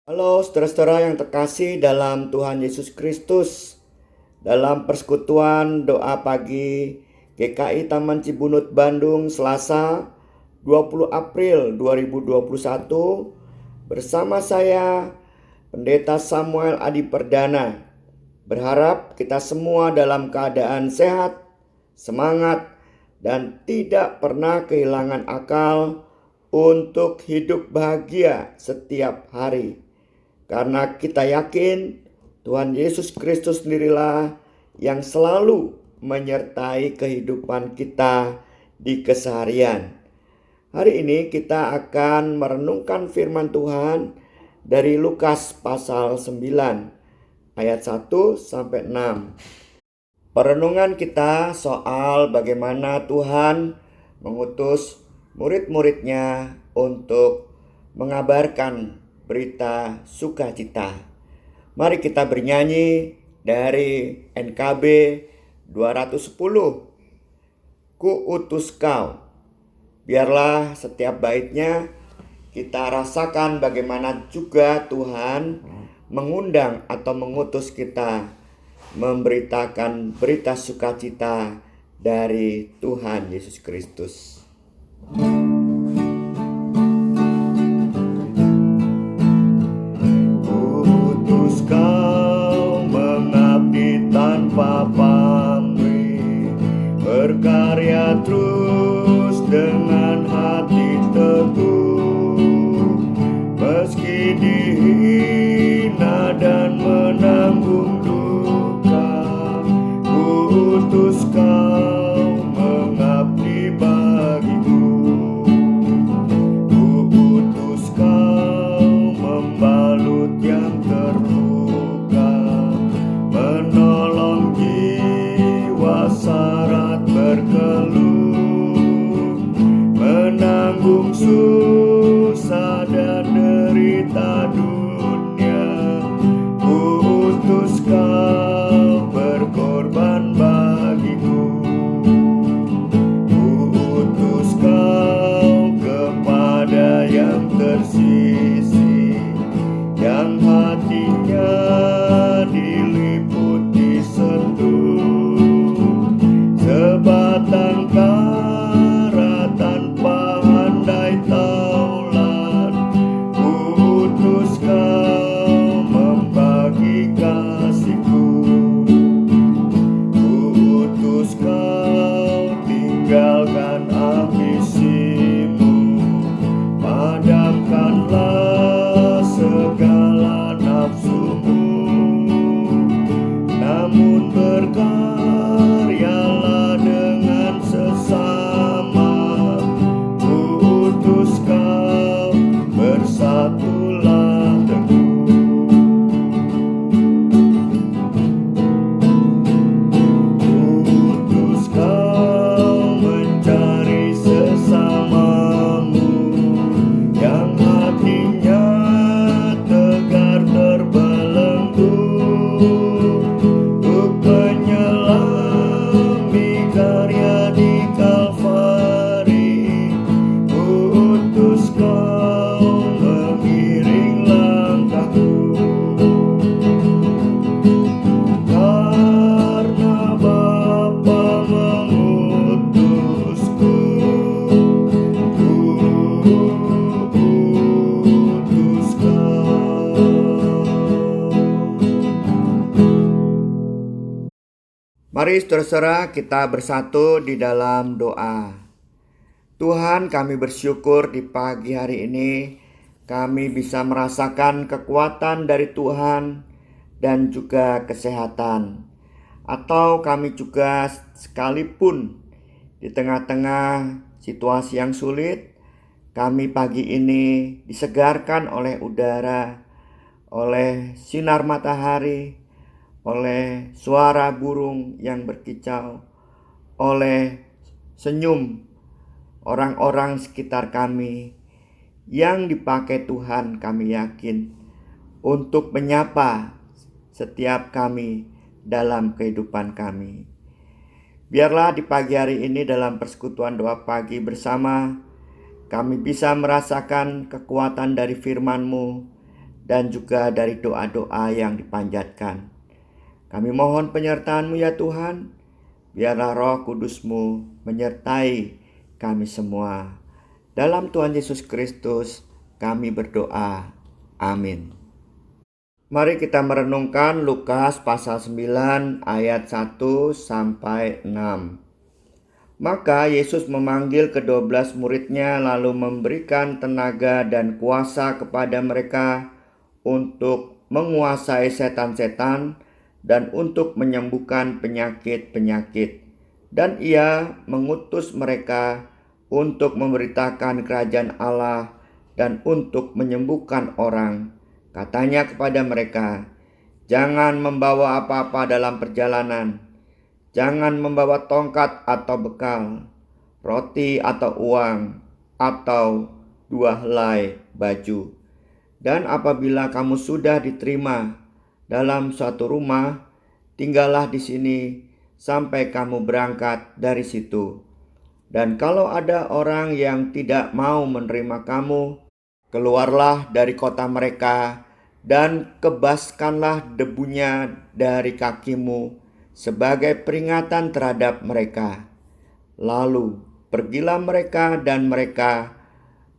Halo saudara-saudara yang terkasih dalam Tuhan Yesus Kristus. Dalam persekutuan doa pagi GKI Taman Cibunut Bandung Selasa 20 April 2021 bersama saya Pendeta Samuel Adi Perdana. Berharap kita semua dalam keadaan sehat, semangat, dan tidak pernah kehilangan akal untuk hidup bahagia setiap hari. Karena kita yakin Tuhan Yesus Kristus sendirilah yang selalu menyertai kehidupan kita di keseharian. Hari ini kita akan merenungkan firman Tuhan dari Lukas pasal 9 ayat 1 sampai 6. Perenungan kita soal bagaimana Tuhan mengutus murid-muridnya untuk mengabarkan berita sukacita. Mari kita bernyanyi dari NKB 210. Ku utus kau. Biarlah setiap baitnya kita rasakan bagaimana juga Tuhan mengundang atau mengutus kita memberitakan berita sukacita dari Tuhan Yesus Kristus. Tanpa pamrih, berkarya terus dengan hati teguh, meski dihina dan menanggung duka. Ku utus kau mengabdi bagiku, ku utus kau membalut yang terluka, menolong jiwa syarat berkeluh, menanggung susah dan derita dunia. Ku utus kau berkorban bagiku, ku utus kau kepada yang tersisih, yang hatinya diliputi sendu, sebatang kara tanpa handai taulan. Ku utus kau membagi kasihku, ku utus kau tinggalkan ambisimu, padamkanlah segala nafsumu, namun berkaryalah dengan sesama. Ku utus kau bersatulah teguh, ku utus kau mencari sesamamu, yang hatinya tegar terbelenggu, untuk menyelami karya di Kalvari. Ku utus kau mengiring langkahku, karena Bapa mengutusku. Ku utus kau. Mari saudara-saudara kita bersatu di dalam doa. Tuhan, kami bersyukur di pagi hari ini kami bisa merasakan kekuatan dari Tuhan dan juga kesehatan. Atau kami juga sekalipun di tengah-tengah situasi yang sulit, kami pagi ini disegarkan oleh udara, oleh sinar matahari, oleh suara burung yang berkicau, oleh senyum orang-orang sekitar kami yang dipakai Tuhan, kami yakin, untuk menyapa setiap kami dalam kehidupan kami. Biarlah di pagi hari ini dalam persekutuan doa pagi bersama, kami bisa merasakan kekuatan dari firman-Mu dan juga dari doa-doa yang dipanjatkan. Kami mohon penyertaan-Mu ya Tuhan, biarlah Roh Kudus-Mu menyertai kami semua. Dalam Tuhan Yesus Kristus kami berdoa. Amin. Mari kita merenungkan Lukas pasal 9 ayat 1 sampai 6. Maka Yesus memanggil ke-12 muridnya lalu memberikan tenaga dan kuasa kepada mereka untuk menguasai setan-setan dan untuk menyembuhkan penyakit-penyakit. Dan ia mengutus mereka untuk memberitakan kerajaan Allah dan untuk menyembuhkan orang. Katanya kepada mereka, "Jangan membawa apa-apa dalam perjalanan. Jangan membawa tongkat atau bekal, roti atau uang, atau 2 helai baju. Dan apabila kamu sudah diterima dalam suatu rumah, tinggallah di sini sampai kamu berangkat dari situ. Dan kalau ada orang yang tidak mau menerima kamu, keluarlah dari kota mereka dan kebaskanlah debunya dari kakimu sebagai peringatan terhadap mereka. Lalu pergilah mereka dan mereka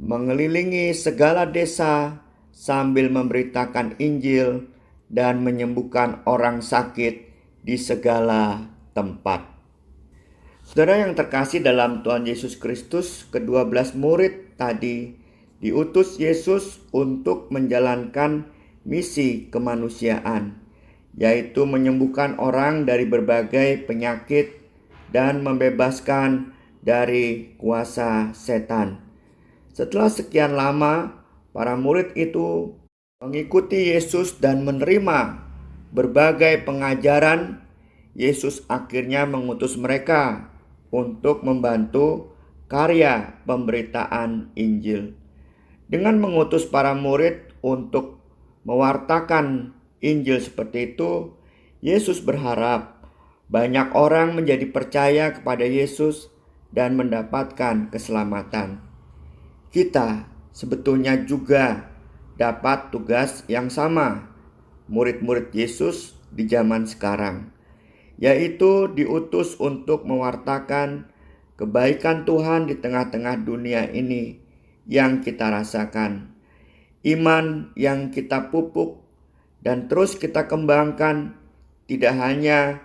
mengelilingi segala desa sambil memberitakan Injil dan menyembuhkan orang sakit di segala tempat." Saudara yang terkasih dalam Tuhan Yesus Kristus, ke-12 murid tadi diutus Yesus untuk menjalankan misi kemanusiaan, yaitu menyembuhkan orang dari berbagai penyakit dan membebaskan dari kuasa setan. Setelah sekian lama, para murid itu mengikuti Yesus dan menerima berbagai pengajaran. Yesus akhirnya mengutus mereka untuk membantu karya pemberitaan Injil. Dengan mengutus para murid untuk mewartakan Injil seperti itu, Yesus berharap banyak orang menjadi percaya kepada Yesus dan mendapatkan keselamatan. Kita sebetulnya juga dapat tugas yang sama, murid-murid Yesus di zaman sekarang, yaitu diutus untuk mewartakan kebaikan Tuhan di tengah-tengah dunia ini yang kita rasakan. Iman yang kita pupuk dan terus kita kembangkan tidak hanya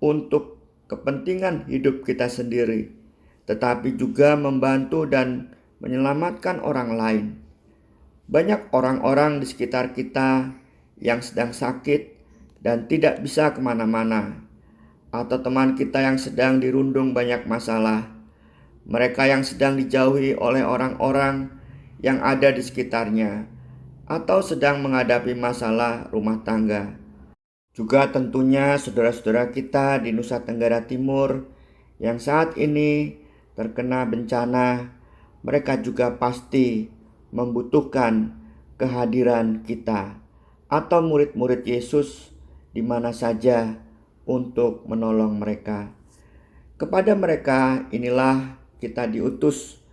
untuk kepentingan hidup kita sendiri, tetapi juga membantu dan menyelamatkan orang lain. Banyak orang-orang di sekitar kita yang sedang sakit dan tidak bisa kemana-mana, atau teman kita yang sedang dirundung banyak masalah, mereka yang sedang dijauhi oleh orang-orang yang ada di sekitarnya, atau sedang menghadapi masalah rumah tangga. Juga tentunya saudara-saudara kita di Nusa Tenggara Timur yang saat ini terkena bencana, mereka juga pasti membutuhkan kehadiran kita atau murid-murid Yesus di mana saja untuk menolong mereka. Kepada mereka inilah kita diutus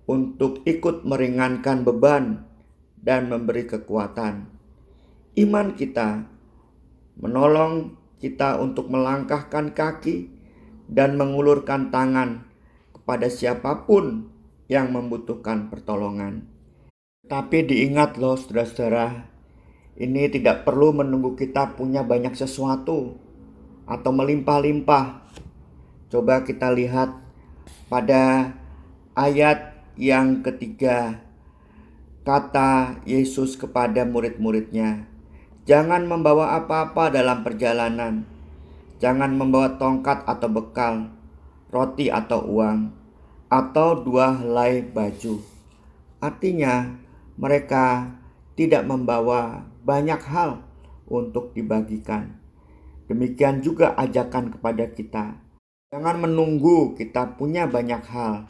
untuk ikut meringankan beban dan memberi kekuatan. Iman kita menolong kita untuk melangkahkan kaki dan mengulurkan tangan kepada siapapun yang membutuhkan pertolongan. Tapi diingat loh saudara-saudara, ini tidak perlu menunggu kita punya banyak sesuatu atau melimpah-limpah. Coba kita lihat pada ayat yang ketiga, kata Yesus kepada murid-muridnya, "Jangan membawa apa-apa dalam perjalanan. Jangan membawa tongkat atau bekal, roti atau uang, atau 2 helai baju." Artinya mereka tidak membawa banyak hal untuk dibagikan. Demikian juga ajakan kepada kita. Jangan menunggu kita punya banyak hal,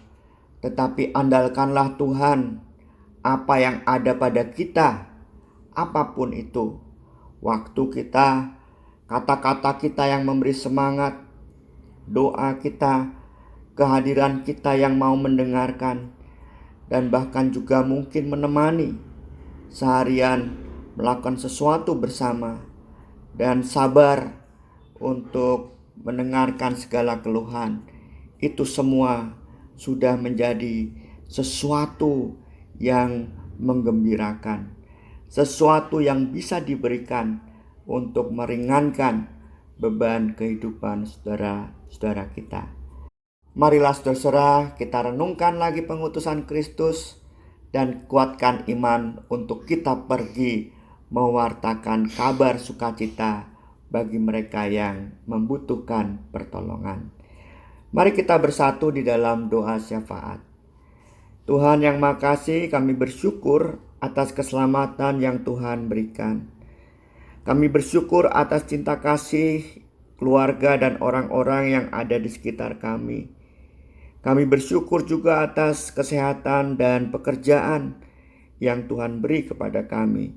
tetapi andalkanlah Tuhan. Apa yang ada pada kita, apapun itu, waktu kita, kata-kata kita yang memberi semangat, doa kita, kehadiran kita yang mau mendengarkan, dan bahkan juga mungkin menemani seharian melakukan sesuatu bersama, dan sabar untuk mendengarkan segala keluhan. Itu semua sudah menjadi sesuatu yang menggembirakan, sesuatu yang bisa diberikan untuk meringankan beban kehidupan saudara-saudara kita. Marilah saudara-saudara kita renungkan lagi pengutusan Kristus dan kuatkan iman untuk kita pergi mewartakan kabar sukacita bagi mereka yang membutuhkan pertolongan. Mari kita bersatu di dalam doa syafaat. Tuhan yang Maha Kasih, kami bersyukur atas keselamatan yang Tuhan berikan. Kami bersyukur atas cinta kasih keluarga dan orang-orang yang ada di sekitar kami. Kami bersyukur juga atas kesehatan dan pekerjaan yang Tuhan beri kepada kami.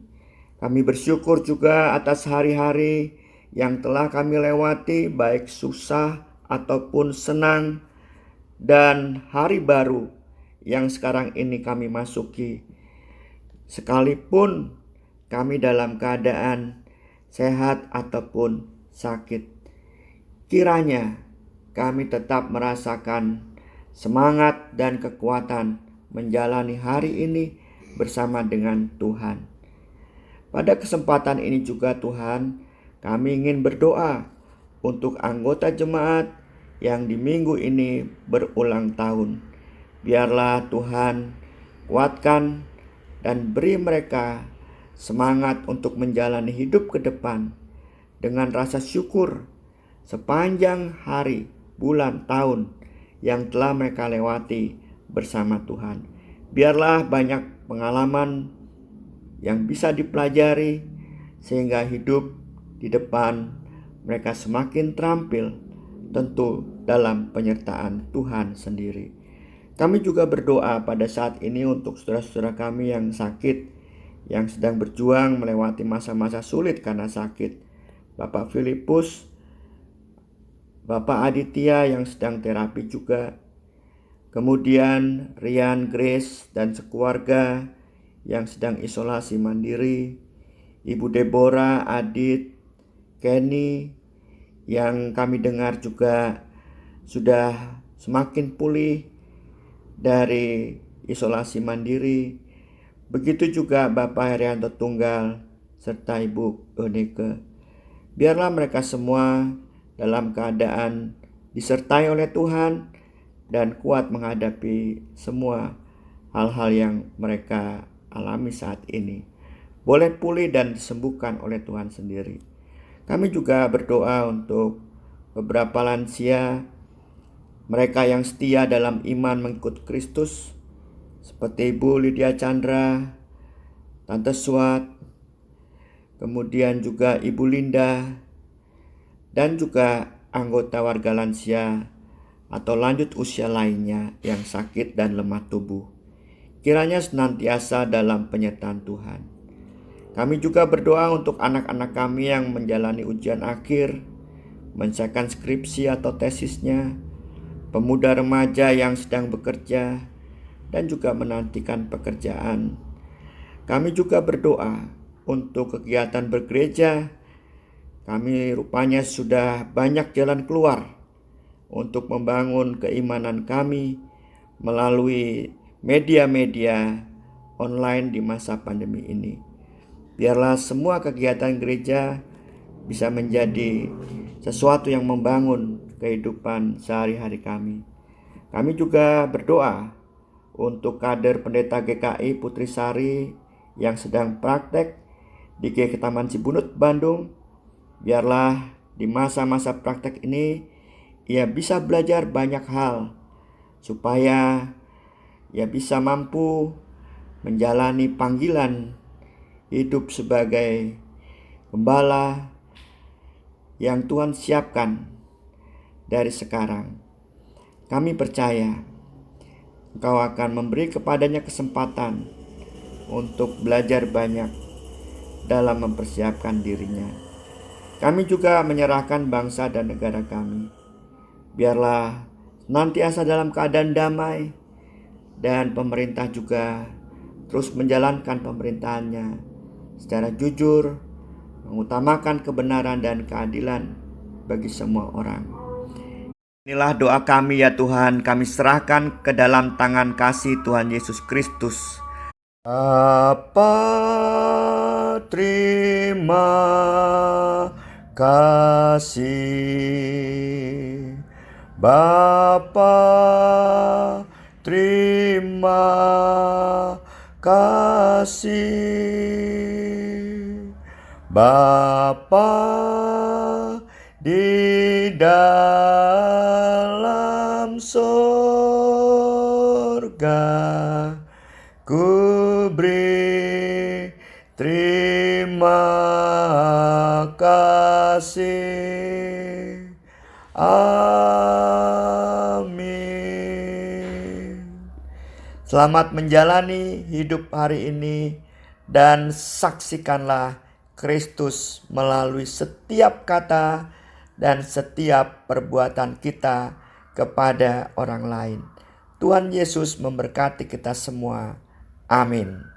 Kami bersyukur juga atas hari-hari yang telah kami lewati, baik susah ataupun senang, dan hari baru yang sekarang ini kami masuki. Sekalipun kami dalam keadaan sehat ataupun sakit, kiranya kami tetap merasakan semangat dan kekuatan menjalani hari ini bersama dengan Tuhan. Pada kesempatan ini juga Tuhan, kami ingin berdoa untuk anggota jemaat yang di minggu ini berulang tahun. Biarlah Tuhan kuatkan dan beri mereka semangat untuk menjalani hidup ke depan dengan rasa syukur sepanjang hari, bulan, tahun yang telah mereka lewati bersama Tuhan. Biarlah banyak pengalaman yang bisa dipelajari sehingga hidup di depan mereka semakin terampil, tentu dalam penyertaan Tuhan sendiri. Kami juga berdoa pada saat ini untuk saudara-saudara kami yang sakit, yang sedang berjuang melewati masa-masa sulit karena sakit. Bapak Filipus, Bapak Aditya yang sedang terapi juga, kemudian Rian, Grace, dan sekeluarga yang sedang isolasi mandiri, Ibu Deborah, Adit, Kenny, yang kami dengar juga sudah semakin pulih dari isolasi mandiri. Begitu juga Bapak Herianto Tunggal serta Ibu Oneke. Biarlah mereka semua dalam keadaan disertai oleh Tuhan dan kuat menghadapi semua hal-hal yang mereka alami saat ini. Boleh pulih dan disembuhkan oleh Tuhan sendiri. Kami juga berdoa untuk beberapa lansia, mereka yang setia dalam iman mengikut Kristus, seperti Ibu Lydia Chandra, Tante Swat, kemudian juga Ibu Linda, dan juga anggota warga lansia atau lanjut usia lainnya yang sakit dan lemah tubuh. Kiranya senantiasa dalam penyertaan Tuhan. Kami juga berdoa untuk anak-anak kami yang menjalani ujian akhir, menyelesaikan skripsi atau tesisnya, pemuda remaja yang sedang bekerja, dan juga menantikan pekerjaan. Kami juga berdoa untuk kegiatan bergereja. Kami rupanya sudah banyak jalan keluar untuk membangun keimanan kami melalui media-media online di masa pandemi ini. Biarlah semua kegiatan gereja bisa menjadi sesuatu yang membangun kehidupan sehari-hari kami. Kami juga berdoa untuk kader pendeta GKI Putri Sari yang sedang praktek di GKI Taman Cibunut, Bandung. Biarlah di masa-masa praktek ini ia bisa belajar banyak hal supaya ia bisa mampu menjalani panggilan hidup sebagai gembala yang Tuhan siapkan dari sekarang. Kami percaya Engkau akan memberi kepadanya kesempatan untuk belajar banyak dalam mempersiapkan dirinya. Kami juga menyerahkan bangsa dan negara kami. Biarlah senantiasa dalam keadaan damai, dan pemerintah juga terus menjalankan pemerintahannya secara jujur, mengutamakan kebenaran dan keadilan bagi semua orang. Inilah doa kami ya Tuhan, kami serahkan ke dalam tangan kasih Tuhan Yesus Kristus. Bapa, terima kasih. Bapa, terima kasih. Bapa di dalam sorga, ku beri terima kasih. Amin. Selamat menjalani hidup hari ini dan saksikanlah Kristus melalui setiap kata dan setiap perbuatan kita kepada orang lain. Tuhan Yesus memberkati kita semua. Amin.